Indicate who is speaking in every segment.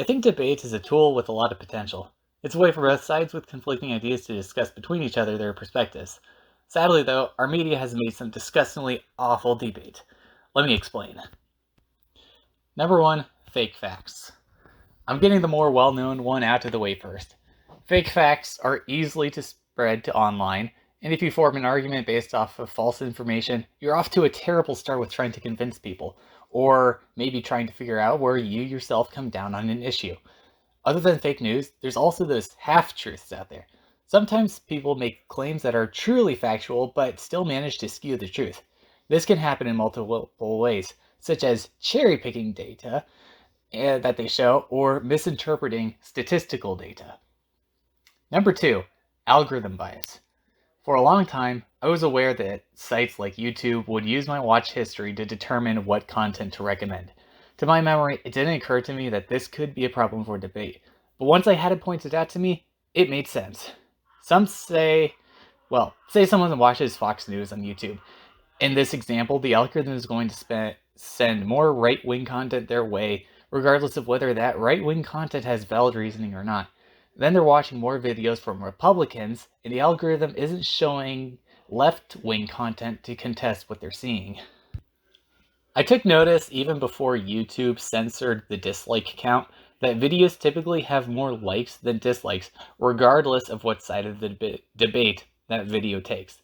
Speaker 1: I think debate is a tool with a lot of potential. It's a way for both sides with conflicting ideas to discuss between each other their perspectives. Sadly, though, our media has made some disgustingly awful debate. Let me explain. Number one, fake facts. I'm getting the more well known one out of the way first. Fake facts are easily to spread to online, and if you form an argument based off of false information, you're off to a terrible start with trying to convince people, or maybe trying to figure out where you yourself come down on an issue. Other than fake news, there's also those half truths out there. Sometimes people make claims that are truly factual but still manage to skew the truth. This can happen in multiple ways, such as cherry picking data that they show or misinterpreting statistical data. Number two, algorithm bias. For a long time, I was aware that sites like YouTube would use my watch history to determine what content to recommend. To my memory, it didn't occur to me that this could be a problem for debate. But once I had it pointed out to me, it made sense. Some say, say someone watches Fox News on YouTube. In this example, the algorithm is going to send more right-wing content their way, regardless of whether that right-wing content has valid reasoning or not. Then they're watching more videos from Republicans, and the algorithm isn't showing left-wing content to contest what they're seeing. I took notice even before YouTube censored the dislike count that videos typically have more likes than dislikes, regardless of what side of the debate that video takes.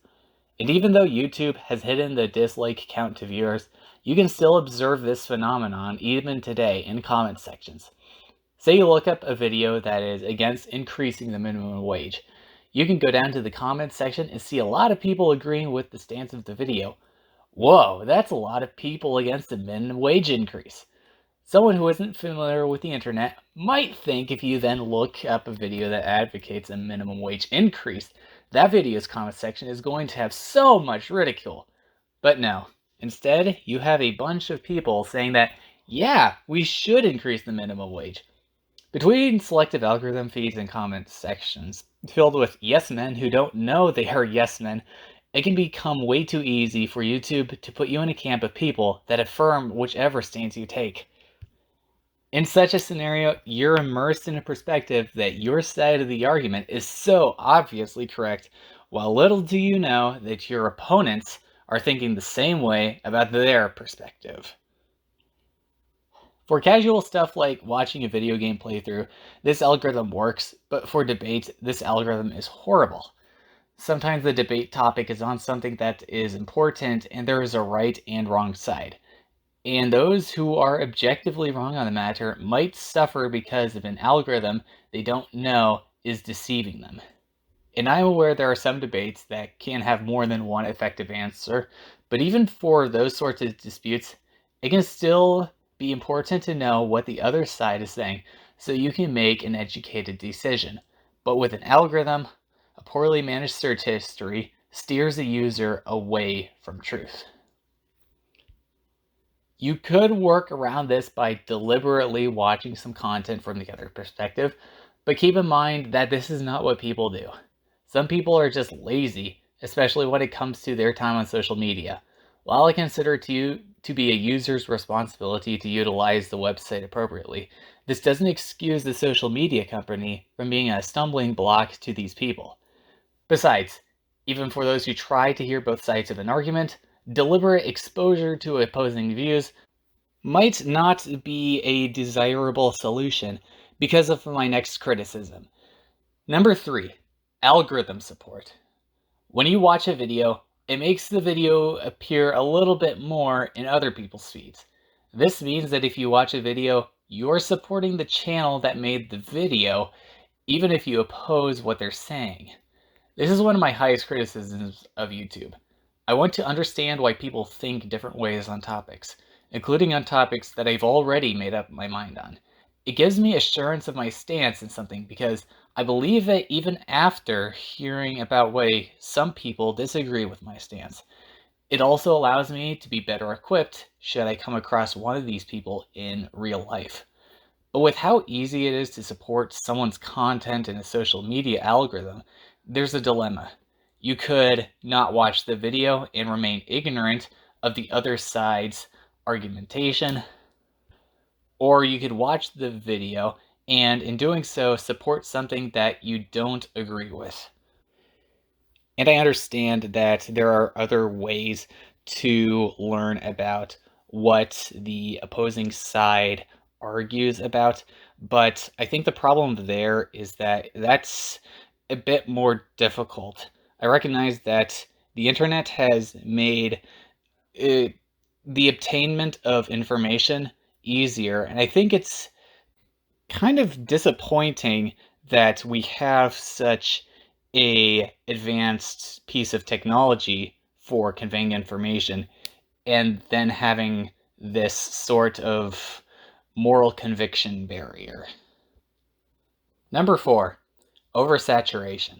Speaker 1: And even though YouTube has hidden the dislike count to viewers, you can still observe this phenomenon even today in comment sections. Say you look up a video that is against increasing the minimum wage. You can go down to the comments section and see a lot of people agreeing with the stance of the video. Whoa, that's a lot of people against the minimum wage increase. Someone who isn't familiar with the internet might think if you then look up a video that advocates a minimum wage increase, that video's comment section is going to have so much ridicule. But no, instead, you have a bunch of people saying that, yeah, we should increase the minimum wage. Between selective algorithm feeds and comment sections filled with yes men who don't know they are yes men, it can become way too easy for YouTube to put you in a camp of people that affirm whichever stance you take. In such a scenario, you're immersed in a perspective that your side of the argument is so obviously correct, while little do you know that your opponents are thinking the same way about their perspective. For casual stuff like watching a video game playthrough, this algorithm works, but for debate, this algorithm is horrible. Sometimes the debate topic is on something that is important and there is a right and wrong side. And those who are objectively wrong on the matter might suffer because of an algorithm they don't know is deceiving them. And I'm aware there are some debates that can have more than one effective answer, but even for those sorts of disputes, it can still be important to know what the other side is saying so you can make an educated decision. But with an algorithm, a poorly managed search history steers the user away from truth. You could work around this by deliberately watching some content from the other perspective, but keep in mind that this is not what people do. Some people are just lazy, especially when it comes to their time on social media. While I consider it to be a user's responsibility to utilize the website appropriately, this doesn't excuse the social media company from being a stumbling block to these people. Besides, even for those who try to hear both sides of an argument, deliberate exposure to opposing views might not be a desirable solution because of my next criticism. Number 3, algorithm support. When you watch a video, it makes the video appear a little bit more in other people's feeds. This means that if you watch a video, you're supporting the channel that made the video, even if you oppose what they're saying. This is one of my highest criticisms of YouTube. I want to understand why people think different ways on topics, including on topics that I've already made up my mind on. It gives me assurance of my stance in something because I believe it even after hearing about why some people disagree with my stance. It also allows me to be better equipped should I come across one of these people in real life. But with how easy it is to support someone's content in a social media algorithm, there's a dilemma. You could not watch the video and remain ignorant of the other side's argumentation, Or you could watch the video and, in doing so, support something that you don't agree with. And I understand that there are other ways to learn about what the opposing side argues about, but I think the problem there is that that's a bit more difficult. I recognize that the internet has made uh, the obtainment of information easier, and I think it's kind of disappointing that we have such a advanced piece of technology for conveying information and then having this sort of moral conviction barrier. Number 4, oversaturation.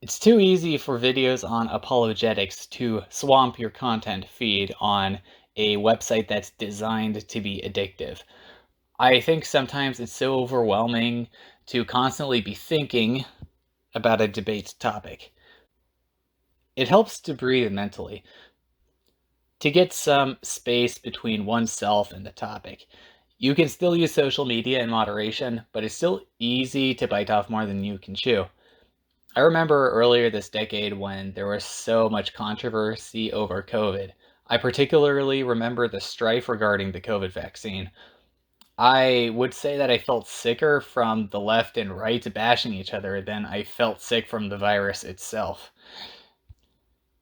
Speaker 1: It's too easy for videos on apologetics to swamp your content feed on a website that's designed to be addictive. I think sometimes it's so overwhelming to constantly be thinking about a debate topic. It helps to breathe mentally, to get some space between oneself and the topic. You can still use social media in moderation, but it's still easy to bite off more than you can chew. I remember earlier this decade when there was so much controversy over COVID. I particularly remember the strife regarding the COVID vaccine. I would say that I felt sicker from the left and right bashing each other than I felt sick from the virus itself.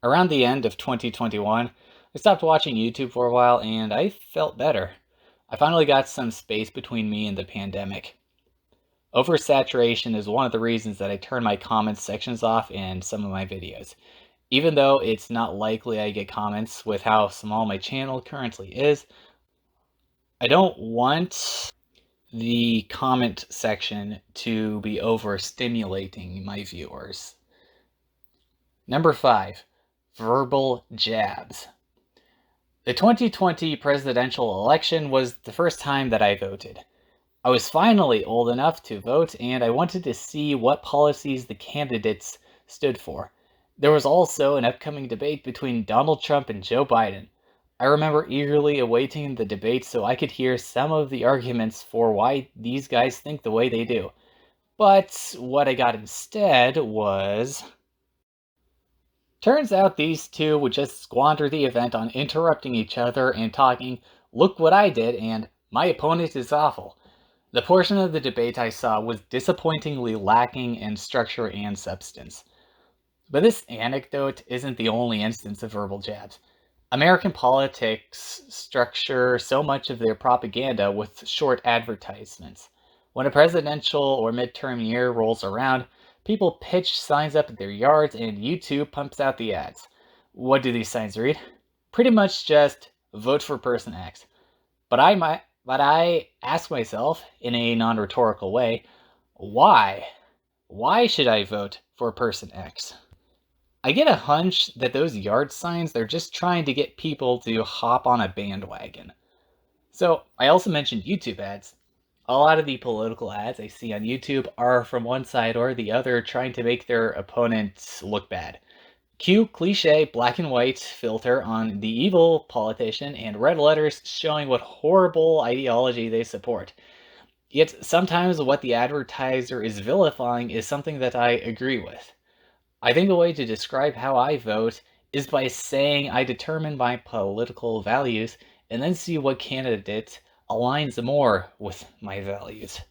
Speaker 1: Around the end of 2021, I stopped watching YouTube for a while and I felt better. I finally got some space between me and the pandemic. Oversaturation is one of the reasons that I turn my comments sections off in some of my videos. Even though it's not likely I get comments with how small my channel currently is, I don't want the comment section to be overstimulating my viewers. Number 5, verbal jabs. The 2020 presidential election was the first time that I voted. I was finally old enough to vote, and I wanted to see what policies the candidates stood for. There was also an upcoming debate between Donald Trump and Joe Biden. I remember eagerly awaiting the debate so I could hear some of the arguments for why these guys think the way they do. But what I got instead was... Turns out these two would just squander the event on interrupting each other and talking, "Look what I did," and "My opponent is awful." The portion of the debate I saw was disappointingly lacking in structure and substance. But this anecdote isn't the only instance of verbal jabs. American politics structure so much of their propaganda with short advertisements. When a presidential or midterm year rolls around, people pitch signs up at their yards and YouTube pumps out the ads. What do these signs read? Pretty much just vote for person X. But I ask myself in a non-rhetorical way, why? Why should I vote for person X? I get a hunch that those yard signs, they're just trying to get people to hop on a bandwagon. So, I also mentioned YouTube ads. A lot of the political ads I see on YouTube are from one side or the other trying to make their opponents look bad. Cue cliche black and white filter on the evil politician and red letters showing what horrible ideology they support. Yet sometimes what the advertiser is vilifying is something that I agree with. I think the way to describe how I vote is by saying I determine my political values and then see what candidate aligns more with my values.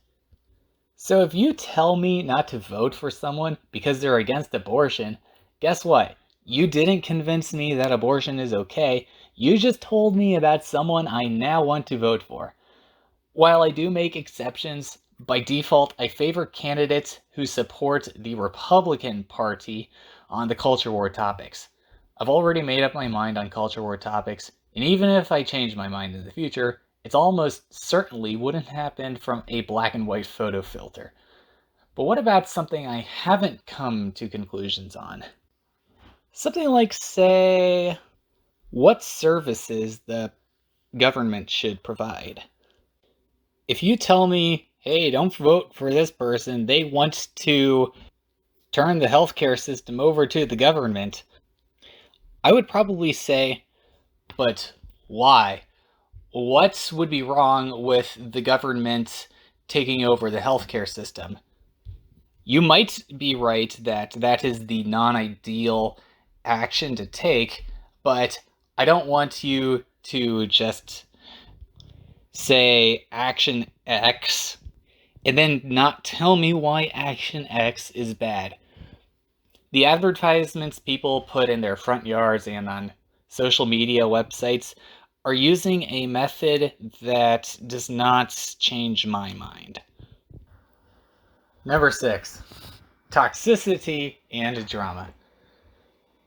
Speaker 1: So if you tell me not to vote for someone because they're against abortion, guess what? You didn't convince me that abortion is okay. You just told me about someone I now want to vote for. While I do make exceptions, by default, I favor candidates who support the Republican Party on the culture war topics. I've already made up my mind on culture war topics, and even if I change my mind in the future, it almost certainly wouldn't happen from a black and white photo filter. But what about something I haven't come to conclusions on? Something like, say, what services the government should provide. If you tell me, hey, don't vote for this person, they want to turn the healthcare system over to the government, I would probably say, but why? What would be wrong with the government taking over the healthcare system? You might be right that that is the non-ideal action to take, but I don't want you to just say action X and then not tell me why action X is bad. The advertisements people put in their front yards and on social media websites are using a method that does not change my mind. Number 6, toxicity and drama.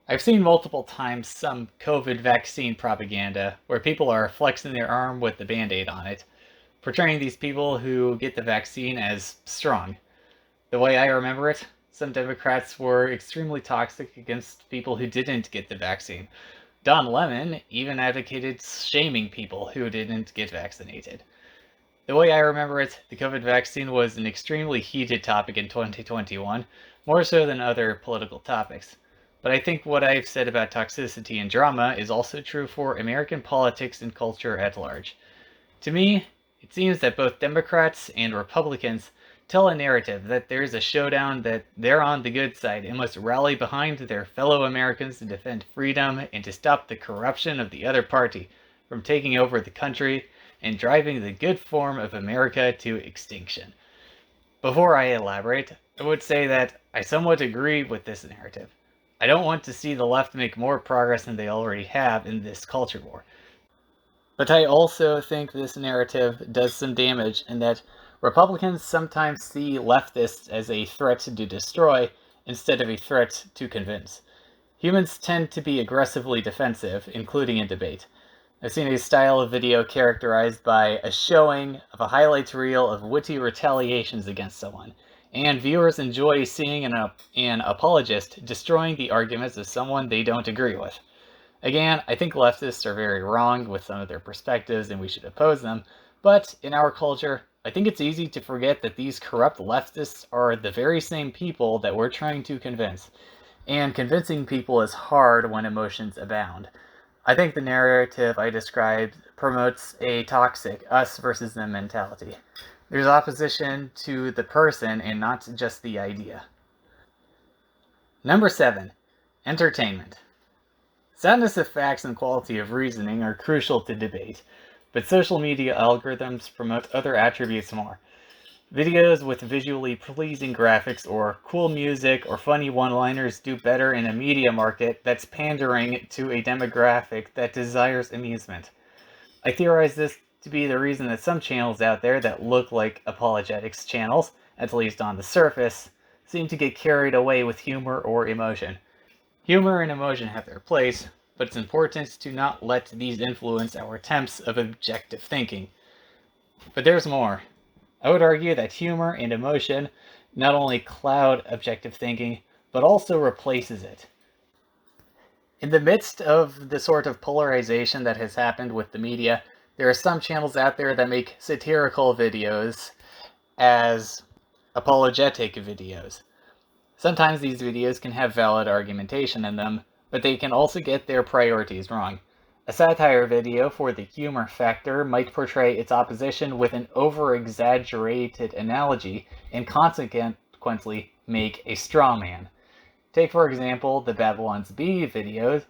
Speaker 1: I've seen multiple times some COVID vaccine propaganda where people are flexing their arm with the band-aid on it, portraying these people who get the vaccine as strong. The way I remember it, some Democrats were extremely toxic against people who didn't get the vaccine. Don Lemon even advocated shaming people who didn't get vaccinated. The way I remember it, the COVID vaccine was an extremely heated topic in 2021, more so than other political topics. But I think what I've said about toxicity and drama is also true for American politics and culture at large. To me, it seems that both Democrats and Republicans tell a narrative that there's a showdown, that they're on the good side and must rally behind their fellow Americans to defend freedom and to stop the corruption of the other party from taking over the country and driving the good form of America to extinction. Before I elaborate, I would say that I somewhat agree with this narrative. I don't want to see the left make more progress than they already have in this culture war. But I also think this narrative does some damage in that Republicans sometimes see leftists as a threat to destroy instead of a threat to convince. Humans tend to be aggressively defensive, including in debate. I've seen a style of video characterized by a showing of a highlights reel of witty retaliations against someone, and viewers enjoy seeing an apologist destroying the arguments of someone they don't agree with. Again, I think leftists are very wrong with some of their perspectives and we should oppose them, but in our culture, I think it's easy to forget that these corrupt leftists are the very same people that we're trying to convince, and convincing people is hard when emotions abound. I think the narrative I described promotes a toxic us versus them mentality. There's opposition to the person and not just the idea. Number 7, entertainment. Soundness of facts and quality of reasoning are crucial to debate, but social media algorithms promote other attributes more. Videos with visually pleasing graphics or cool music or funny one-liners do better in a media market that's pandering to a demographic that desires amusement. I theorize this to be the reason that some channels out there that look like apologetics channels, at least on the surface, seem to get carried away with humor or emotion. Humor and emotion have their place, but it's important to not let these influence our attempts of objective thinking. But there's more. I would argue that humor and emotion not only cloud objective thinking, but also replaces it. In the midst of the sort of polarization that has happened with the media, there are some channels out there that make satirical videos as apologetic videos. Sometimes these videos can have valid argumentation in them, but they can also get their priorities wrong. A satire video for the humor factor might portray its opposition with an over-exaggerated analogy and consequently make a straw man. Take, for example, the Babylon's Bee videos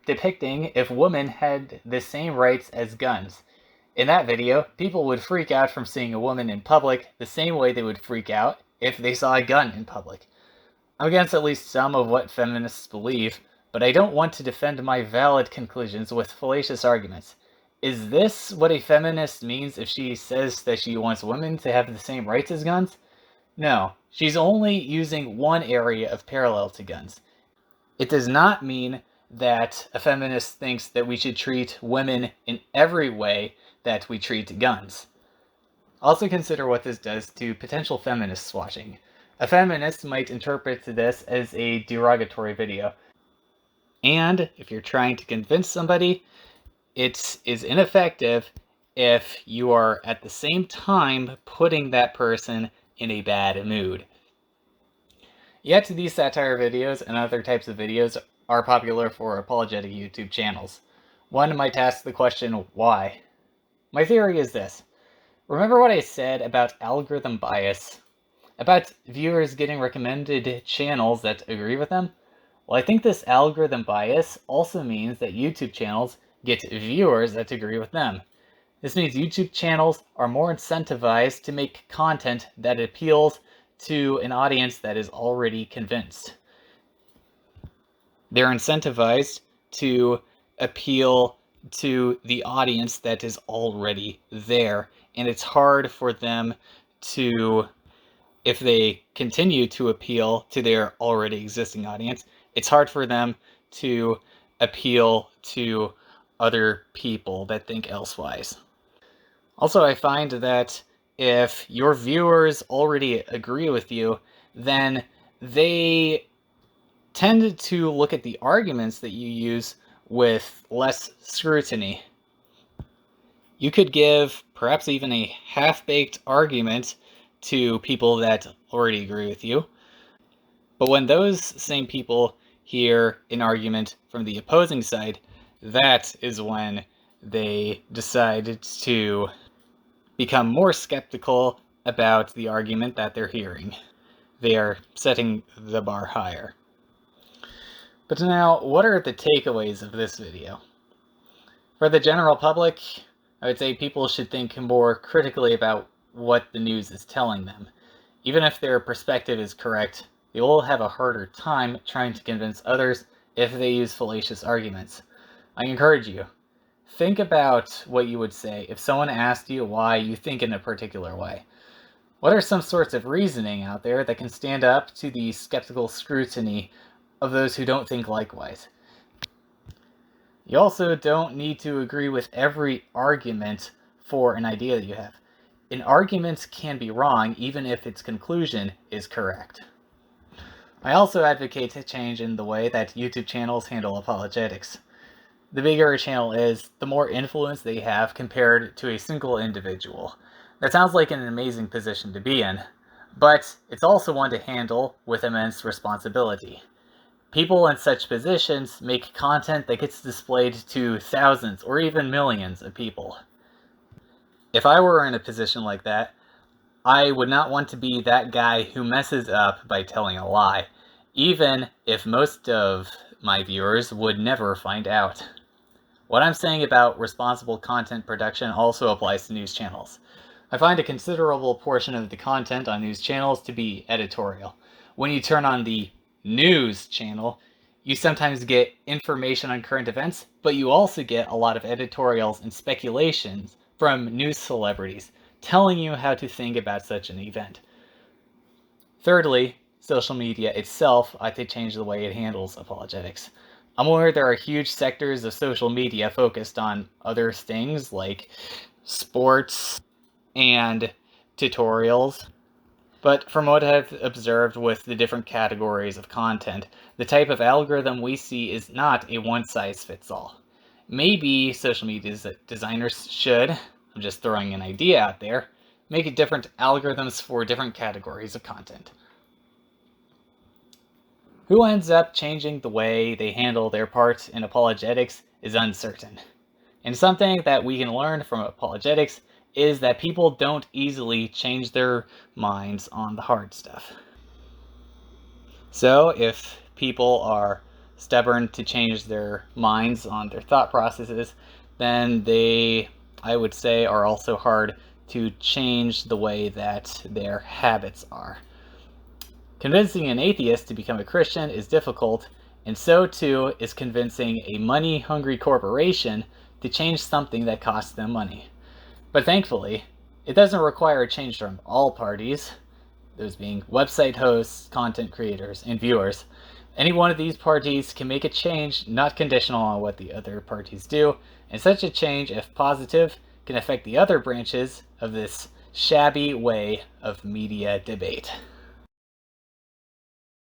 Speaker 1: depicting if women had the same rights as guns. In that video, people would freak out from seeing a woman in public the same way they would freak out if they saw a gun in public. I'm against at least some of what feminists believe, but I don't want to defend my valid conclusions with fallacious arguments. Is this what a feminist means if she says that she wants women to have the same rights as guns? No, she's only using one area of parallel to guns. It does not mean that a feminist thinks that we should treat women in every way that we treat guns. Also consider what this does to potential feminists watching. A feminist might interpret this as a derogatory video. And if you're trying to convince somebody, it is ineffective if you are at the same time putting that person in a bad mood. Yet these satire videos and other types of videos are popular for apologetic YouTube channels. One might ask the question, why? My theory is this. Remember what I said about algorithm bias? About viewers getting recommended channels that agree with them? Well, I think this algorithm bias also means that YouTube channels get viewers that agree with them. This means YouTube channels are more incentivized to make content that appeals to an audience that is already convinced. They're incentivized to appeal to the audience that is already there. And it's hard for them to, if they continue to appeal to their already existing audience, it's hard for them to appeal to other people that think elsewise. Also, I find that if your viewers already agree with you, then they tend to look at the arguments that you use with less scrutiny. You could give perhaps even a half-baked argument to people that already agree with you, but when those same people hear an argument from the opposing side, that is when they decide to become more skeptical about the argument that they're hearing. They are setting the bar higher. But now, what are the takeaways of this video? For the general public, I would say people should think more critically about what the news is telling them. Even if their perspective is correct, they will have a harder time trying to convince others if they use fallacious arguments. I encourage you, think about what you would say if someone asked you why you think in a particular way. What are some sorts of reasoning out there that can stand up to the skeptical scrutiny of those who don't think likewise? You also don't need to agree with every argument for an idea that you have. An argument can be wrong even if its conclusion is correct. I also advocate a change in the way that YouTube channels handle apologetics. The bigger a channel is, the more influence they have compared to a single individual. That sounds like an amazing position to be in, but it's also one to handle with immense responsibility. People in such positions make content that gets displayed to thousands or even millions of people. If I were in a position like that, I would not want to be that guy who messes up by telling a lie, even if most of my viewers would never find out. What I'm saying about responsible content production also applies to news channels. I find a considerable portion of the content on news channels to be editorial. When you turn on the news channel, you sometimes get information on current events, but you also get a lot of editorials and speculations from news celebrities telling you how to think about such an event. Thirdly, social media itself ought to change the way it handles apologetics. I'm aware there are huge sectors of social media focused on other things like sports and tutorials. But from what I've observed with the different categories of content, the type of algorithm we see is not a one-size-fits-all. Maybe social media designers should, I'm just throwing an idea out there, make different algorithms for different categories of content. Who ends up changing the way they handle their part in apologetics is uncertain. And something that we can learn from apologetics is that people don't easily change their minds on the hard stuff. So if people are stubborn to change their minds on their thought processes, then they, I would say, are also hard to change the way that their habits are. Convincing an atheist to become a Christian is difficult, and so too is convincing a money-hungry corporation to change something that costs them money. But thankfully, it doesn't require a change from all parties, those being website hosts, content creators, and viewers. Any one of these parties can make a change not conditional on what the other parties do, and such a change, if positive, can affect the other branches of this shabby way of media debate.